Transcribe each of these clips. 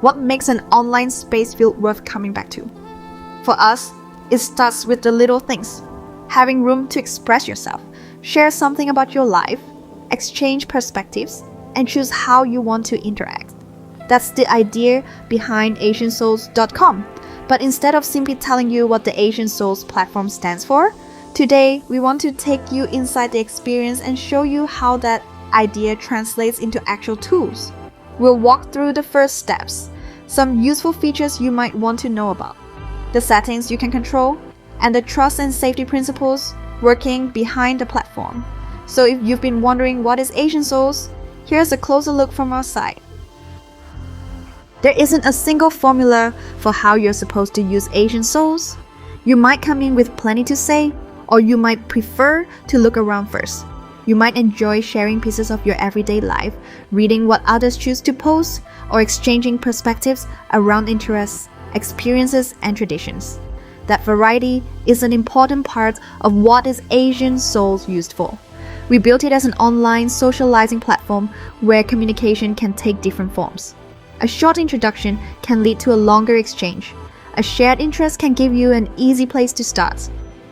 What makes an online space feel worth coming back to? For us, it starts with the little things. Having room to express yourself, share something about your life, exchange perspectives, and choose how you want to interact. That's the idea behind Asiansouls.com. But instead of simply telling you what the Asiansouls platform stands for, today we want to take you inside the experience and show you how that idea translates into actual tools. We'll walk through the first steps, some useful features you might want to know about, the settings you can control, and the trust and safety principles working behind the platform. So if you've been wondering what is Asiansouls, here's a closer look from our side. There isn't a single formula for how you're supposed to use Asiansouls. You might come in with plenty to say, or you might prefer to look around first. You might enjoy sharing pieces of your everyday life, reading what others choose to post, or exchanging perspectives around interests, experiences, and traditions. That variety is an important part of what is Asiansouls used for. We built it as an online socializing platform where communication can take different forms. A short introduction can lead to a longer exchange. A shared interest can give you an easy place to start.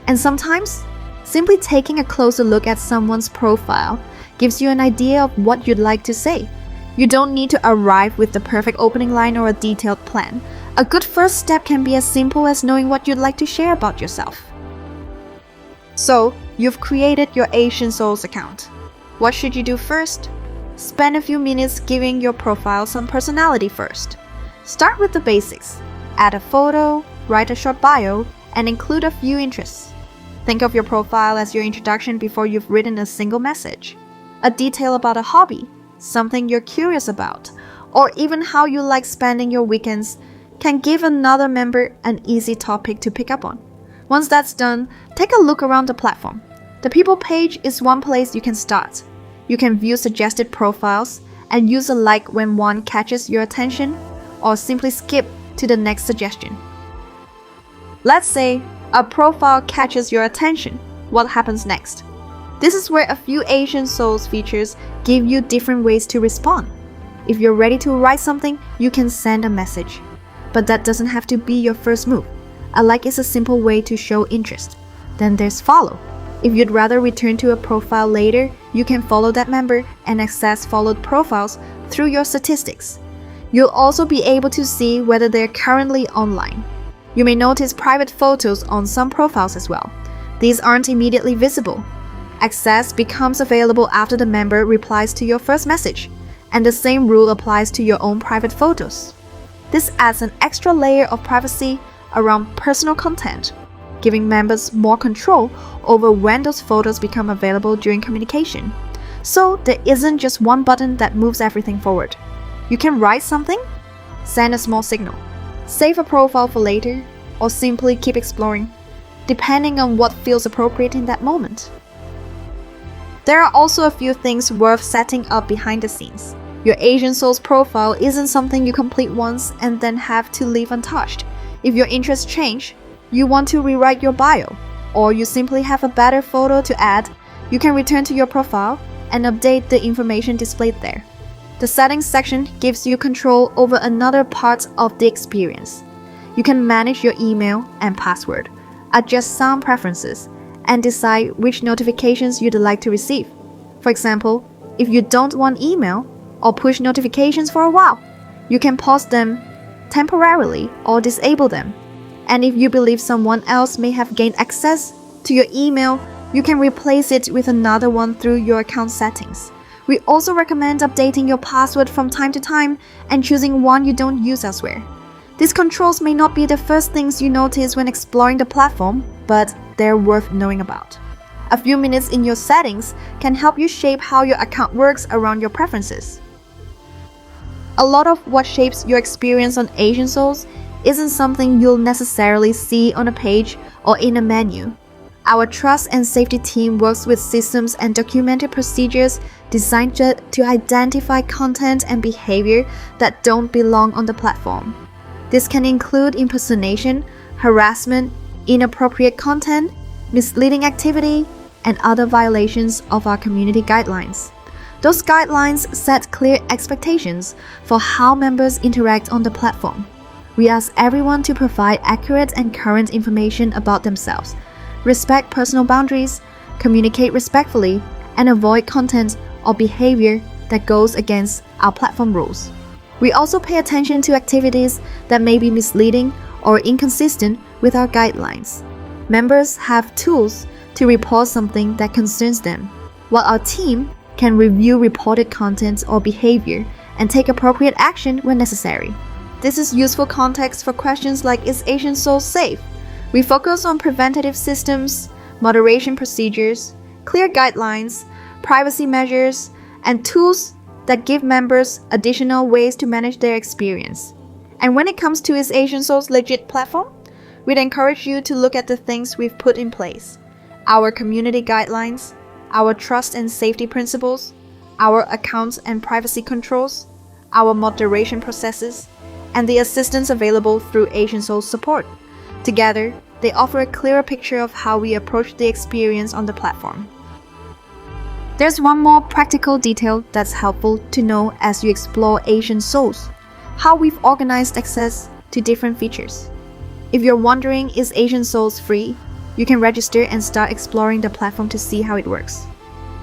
And sometimes, simply taking a closer look at someone's profile gives you an idea of what you'd like to say. You don't need to arrive with the perfect opening line or a detailed plan. A good first step can be as simple as knowing what you'd like to share about yourself. So, you've created your Asiansouls account. What should you do first? Spend a few minutes giving your profile some personality first. Start with the basics. Add a photo, write a short bio, and include a few interests. Think of your profile as your introduction before you've written a single message. A detail about a hobby, something you're curious about, or even how you like spending your weekends can give another member an easy topic to pick up on. Once that's done, take a look around the platform. The People page is one place you can start. You can view suggested profiles and use a like when one catches your attention, or simply skip to the next suggestion. Let's say a profile catches your attention. What happens next? This is where a few Asiansouls features give you different ways to respond. If you're ready to write something, you can send a message. But that doesn't have to be your first move. A like is a simple way to show interest. Then there's follow. If you'd rather return to a profile later, you can follow that member and access followed profiles through your statistics. You'll also be able to see whether they're currently online. You may notice private photos on some profiles as well. These aren't immediately visible. Access becomes available after the member replies to your first message, and the same rule applies to your own private photos. This adds an extra layer of privacy around personal content, giving members more control over when those photos become available during communication. So there isn't just one button that moves everything forward. You can write something, send a small signal, save a profile for later, or simply keep exploring, depending on what feels appropriate in that moment. There are also a few things worth setting up behind the scenes. Your Asiansouls profile isn't something you complete once and then have to leave untouched. If your interests change, you want to rewrite your bio, or you simply have a better photo to add, you can return to your profile and update the information displayed there. The settings section gives you control over another part of the experience. You can manage your email and password, adjust some preferences, and decide which notifications you'd like to receive. For example, if you don't want email or push notifications for a while, you can pause them temporarily or disable them. And if you believe someone else may have gained access to your email, you can replace it with another one through your account settings. We also recommend updating your password from time to time and choosing one you don't use elsewhere. These controls may not be the first things you notice when exploring the platform, but they're worth knowing about. A few minutes in your settings can help you shape how your account works around your preferences. A lot of what shapes your experience on Asiansouls isn't something you'll necessarily see on a page or in a menu. Our trust and safety team works with systems and documented procedures designed to identify content and behavior that don't belong on the platform. This can include impersonation, harassment, inappropriate content, misleading activity, and other violations of our community guidelines. Those guidelines set clear expectations for how members interact on the platform. We ask everyone to provide accurate and current information about themselves, respect personal boundaries, communicate respectfully, and avoid content or behavior that goes against our platform rules. We also pay attention to activities that may be misleading or inconsistent with our guidelines. Members have tools to report something that concerns them, while our team can review reported content or behavior and take appropriate action when necessary. This is useful context for questions like, is Asiansouls safe? We focus on preventative systems, moderation procedures, clear guidelines, privacy measures, and tools that give members additional ways to manage their experience. And when it comes to is Asiansouls legit platform, we'd encourage you to look at the things we've put in place: our community guidelines, our trust and safety principles, our accounts and privacy controls, our moderation processes, and the assistance available through Asiansouls support. Together, they offer a clearer picture of how we approach the experience on the platform. There's one more practical detail that's helpful to know as you explore Asiansouls: how we've organized access to different features. If you're wondering, is Asiansouls free? You can register and start exploring the platform to see how it works.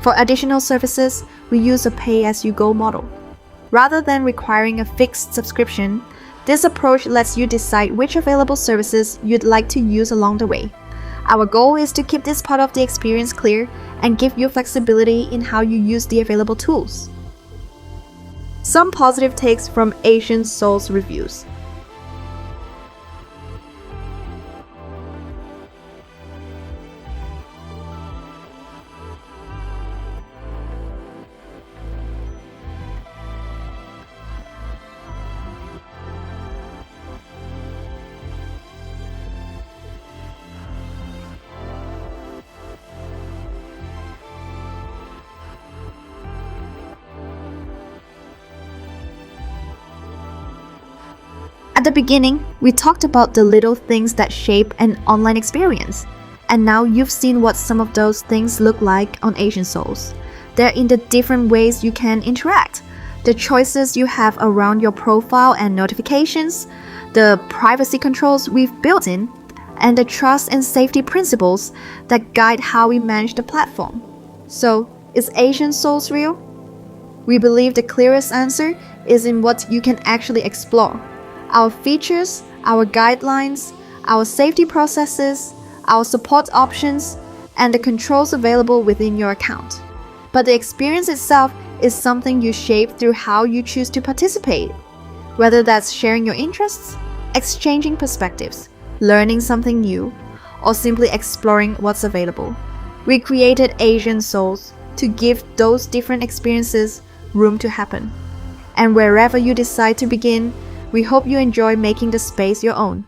For additional services, we use a pay-as-you-go model. Rather than requiring a fixed subscription, this approach lets you decide which available services you'd like to use along the way. Our goal is to keep this part of the experience clear and give you flexibility in how you use the available tools. Some positive takes from Asiansouls reviews. At the beginning, we talked about the little things that shape an online experience, and now you've seen what some of those things look like on Asiansouls. They're in the different ways you can interact, the choices you have around your profile and notifications, the privacy controls we've built in, and the trust and safety principles that guide how we manage the platform. So, is Asiansouls real? We believe the clearest answer is in what you can actually explore. Our features, our guidelines, our safety processes, our support options, and the controls available within your account. But the experience itself is something you shape through how you choose to participate. Whether that's sharing your interests, exchanging perspectives, learning something new, or simply exploring what's available. We created Asiansouls to give those different experiences room to happen. And wherever you decide to begin, we hope you enjoy making the space your own.